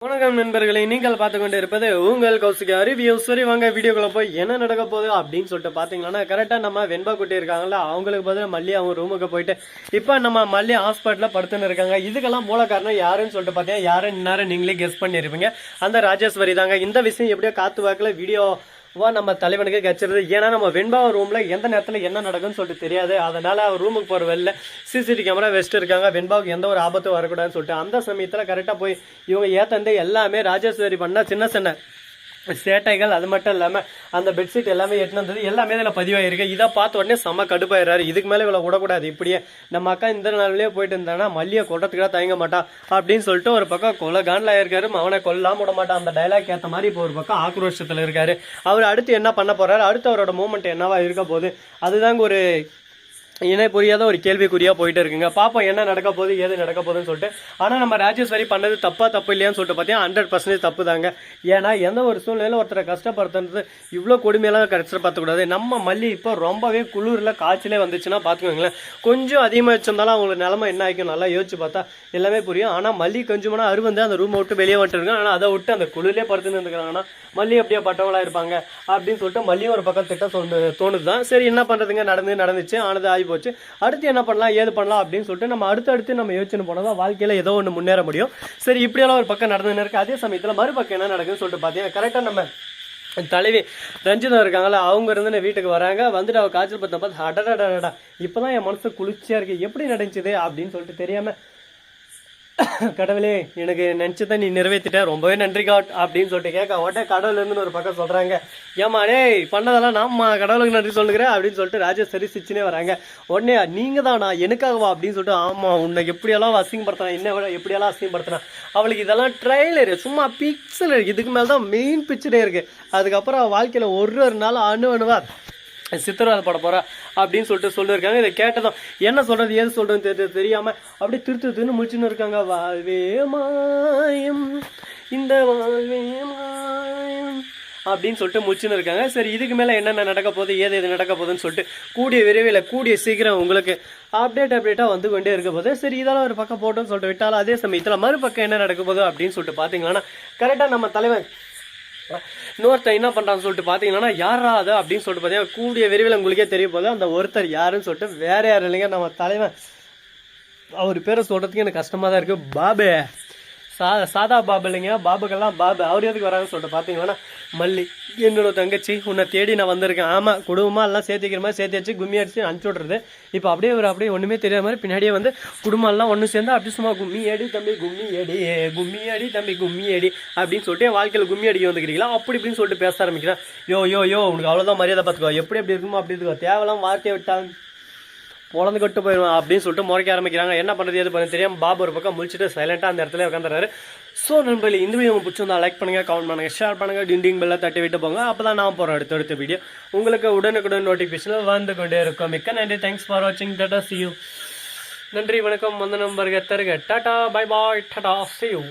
வணக்கம் நண்பர்களை, நீங்கள் பார்த்து கொண்டு இருப்பது உங்கள் கௌசிகா ரிவ்யூ. சரி வாங்க வீடியோக்குள்ள போய் என்ன நடக்க போகுது அப்படின்னு சொல்லிட்டு பாத்தீங்கன்னா, கரெக்டா நம்ம வெண்பா குட்டி இருக்காங்கல்ல, அவங்களுக்கு பதில் மல்லி அவங்க ரூமுக்கு போயிட்டு இப்ப நம்ம மல்லி ஹாஸ்பிட்டல்ல படுத்துன்னு இருக்காங்க. இதுக்கெல்லாம் மூல காரணம் யாருன்னு சொல்லிட்டு பாத்தீங்கன்னா, யாரும் இந்நேரம் நீங்களே கெஸ் பண்ணிருப்பீங்க, அந்த ராஜேஸ்வரி தாங்க. இந்த விஷயம் எப்படியோ காத்து வாக்குல வீடியோ நம்ம தலைவனுக்கு கச்சிருது. ஏன்னா நம்ம வெண்பா ரூம்ல எந்த நேரத்துல என்ன நடக்குன்னு சொல்லிட்டு தெரியாது. அதனால அவர் ரூமுக்கு போற வெளில சிசிடிவி கேமரா வெஸ்ட் இருக்காங்க, வெண்பாவுக்கு எந்த ஒரு ஆபத்தும் வரக்கூடாதுன்னு சொல்லிட்டு அந்த சமயத்துல கரெக்டா போய் இவங்க ஏத்தந்து எல்லாமே ராஜேஸ்வரி பண்ண சின்ன சின்ன சேட்டைகள், அது மட்டும் இல்லாம அந்த பெட்ஷீட் எல்லாமே எட்டுன்னு வந்தது எல்லாமே இதுல பதிவாயிருக்கு. இதை பார்த்த உடனே செம்ம கடுப்பாயிராரு. இதுக்கு மேல இவ்வளவு விடக்கூடாது, இப்படியே நம்ம அக்கா இந்த நாள்லயே போயிட்டு இருந்தானா மல்லியை கொட்டத்துக்காக தயங்க மாட்டா அப்படின்னு சொல்லிட்டு ஒரு பக்கம் கொலகான்ல இருக்காரு. அவனை கொல்லாம விட மாட்டான். அந்த டைலாக் ஏத்த மாதிரி இப்போ ஒரு பக்கம் ஆக்ரோஷத்துல இருக்காரு. அவர் அடுத்து என்ன பண்ண போறாரு, அடுத்து அவரோட மூமெண்ட் என்னவா இருக்க போகுது, அதுதாங்க ஒரு இணை புரியாத ஒரு கேள்விக்குறியா போயிட்டு இருக்குங்க. பாப்போம் என்ன நடக்க போகுது, ஏது நடக்க போகுதுன்னு சொல்லிட்டு. ஆனா நம்ம ராஜேஸ்வரி பண்ணது தப்பு இல்லையான்னு சொல்லிட்டு பார்த்தீங்கன்னா 100% தப்பு தாங்க. ஏன்னா எந்த ஒரு சூழ்நிலையில ஒருத்தரை கஷ்டப்படுத்துறது இவ்வளவு கொடுமையெல்லாம் கஷ்டப்படுத்தக்கூடாது. நம்ம மல்லி இப்போ ரொம்பவே குளிர்ல காய்ச்சலே வந்துச்சுன்னா பாத்துக்கோங்களேன், கொஞ்சம் அதிகமா வச்சிருந்தாலும் அவங்களுக்கு நிலைமை என்ன ஆகிக்கும் நல்லா யோசிச்சு பார்த்தா எல்லாமே புரியும். ஆனா மல்லி கொஞ்சமா வந்து அந்த ரூமை விட்டு வெளியே வந்துட்டு ஆனா அதை விட்டு அந்த குளிர்லயே படுத்துன்னு இருக்காங்கன்னா மல்லி அப்படியே பட்டவங்களா இருப்பாங்க அப்படின்னு சொல்லிட்டு மல்லியும் ஒரு பக்கம் திட்டம் தோணுதுதான். சரி என்ன பண்றதுங்க, நடந்துச்சு, ஆனது ஆகி போச்சு. அடுத்து என்ன பண்ணலாம், ஏது பண்ணலாம் அப்படின்னு சொல்லிட்டு நம்ம அடுத்து நம்ம யோசனை போனதான் வாழ்க்கையில ஏதோ ஒன்று முன்னேற முடியும். சரி இப்படியெல்லாம் ஒரு பக்கம் நடந்துன்னு இருக்கு. அதே சமயத்துல மறுபக்கம் என்ன நடக்குதுன்னு சொல்லிட்டு பாத்தீங்கன்னா, கரெக்டா நம்ம தலைவி ரஞ்சிதா இருக்காங்களா, அவங்க இருந்து வீட்டுக்கு வராங்க. வந்துட்டு அவ காய்ச்சல் பத்த பார்த்து அடடா இப்பதான் என் மனசு குளிர்ச்சியா இருக்கு, எப்படி நடந்துச்சுது அப்படின்னு சொல்லிட்டு தெரியாம, கடவுளே எனக்கு நினைச்சதான் நீ நிறைவேற்றிட்ட, ரொம்பவே நன்றி காட் அப்படின்னு சொல்லிட்டு கேட்க உடனே கடவுள் இருந்து ஒரு பக்கம் சொல்றாங்க, ஏமா டேய் பண்ணதெல்லாம் நாம கடவுளுக்கு நன்றி சொல்லுகிறேன் அப்படின்னு சொல்லிட்டு ராஜேஸ்வரி சிரிச்சுனே வராங்க. உடனே நீங்க தானா எனக்காகவா அப்படின்னு சொல்லிட்டு, ஆமா உன்னை எப்படியெல்லாம் அசிங்கப்படுத்தினா, என்ன விட எப்படியெல்லாம் அசிங்கப்படுத்தினா, அவளுக்கு இதெல்லாம் ட்ரைலரு சும்மா பிக்சல் இருக்கு, இதுக்கு மேலதான் மெயின் பிக்சரே இருக்கு. அதுக்கப்புறம் வாழ்க்கையில ஒரு நாள் அணுவா சித்திரவதை பட போறா அப்படின்னு சொல்லிட்டு சொல்லிருக்காங்க. இதை கேட்டதும் என்ன சொல்றது ஏது சொல்றதுன்னு தெரியாம அப்படியே திருத்து முடிச்சுன்னு இருக்காங்க. வாழ்வே மாயம் இந்த வாழ்வே மாயம் அப்படின்னு சொல்லிட்டு முடிச்சுன்னு இருக்காங்க. சரி இதுக்கு மேல என்னென்ன நடக்க போகுது, ஏது நடக்க போகுதுன்னு சொல்லிட்டு கூடிய விரைவில் கூடிய சீக்கிரம் உங்களுக்கு அப்டேட்டா வந்து கொண்டே இருக்க போது. சரி இதெல்லாம் ஒரு பக்கம் போட்டோன்னு சொல்லிட்டு விட்டாலும் அதே சமயத்துல மறுபக்கம் என்ன நடக்க போகுது அப்படின்னு சொல்லிட்டு பாத்தீங்கன்னா, கரெக்டா நம்ம தலைவன் இன்னொருத்தர் என்ன பண்றான்னு சொல்லிட்டு பாத்தீங்கன்னா, யாரா அது அப்படின்னு சொல்லிட்டு பாத்தீங்கன்னா கூடிய விரைவில் உங்களுக்கே தெரிய போது. அந்த ஒருத்தர் யாருன்னு சொல்லிட்டு வேற யாரும் இல்லைங்க, நம்ம தலைவன். அவர் பேரை சொல்றதுக்கு எனக்கு கஷ்டமா தான் இருக்கு. பாபு சாதா பாபு இல்லைங்க, பாபுக்கெல்லாம் பாபு. அவர் எதுக்கு வராங்கன்னு சொல்லிட்டு பாத்தீங்கன்னா, மல்லி என்னோட தங்கச்சி உன்னை தேடி நான் வந்திருக்கேன். ஆமா குடும்பமா எல்லாம் சேர்த்துக்கிற மாதிரி சேர்த்து வச்சு கும்மி அடிச்சு அனுப்பிச்சு விடுறது. இப்ப அப்படியே ஒண்ணுமே தெரியாத மாதிரி பின்னாடியே வந்து குடும்பம் எல்லாம் ஒண்ணு சேர்ந்து அப்படி சும்மா கும்மி அடி தம்பி கும்மி அடி தம்பி கும்மி அடி அப்படின்னு சொல்லிட்டு வாழ்க்கையில கும்மி அடிக்க வந்துக்கிறீங்களா அப்படி இப்படின்னு சொல்லிட்டு பேச ஆரம்பிக்கிறேன். யோ உனக்கு அவ்வளவுதான் மரியாதை பார்த்துக்கோ, எப்படி இருக்குமோ அப்படி இருக்கோ, தேவையெல்லாம் வார்த்தையை விட்டாங்க பொழந்து கட்டு போயிடுவான் அப்படின்னு சொல்லிட்டு முறைக்க ஆரம்பிக்கிறாங்க. என்ன பண்ணுறது எது பண்ண தெரியாம பாபு ஒரு பக்கம் முடிச்சுட்டு சைலண்டா அந்த இடத்துல உட்காந்துறாரு. ஸோ நண்பர்களே, இந்த வீடியோ பிடிச்சிருந்தா லைக் பண்ணுங்க, கமெண்ட் பண்ணுங்க, ஷேர் பண்ணுங்க, டிண்டிங் பெல்ல தட்டி விட்டு போங்க. அப்பதான் நான் போறேன் அடுத்த வீடியோ உங்களுக்கு உடனுக்குடன் நோட்டிபிகேஷன் வந்து கொண்டே இருக்கும். மிக்க நன்றி, தேங்க்ஸ் ஃபார் வாட்சிங், டாடா see you. நன்றி வணக்கம், வந்தனம் வருக தருக, tata bye bye, Tata see you.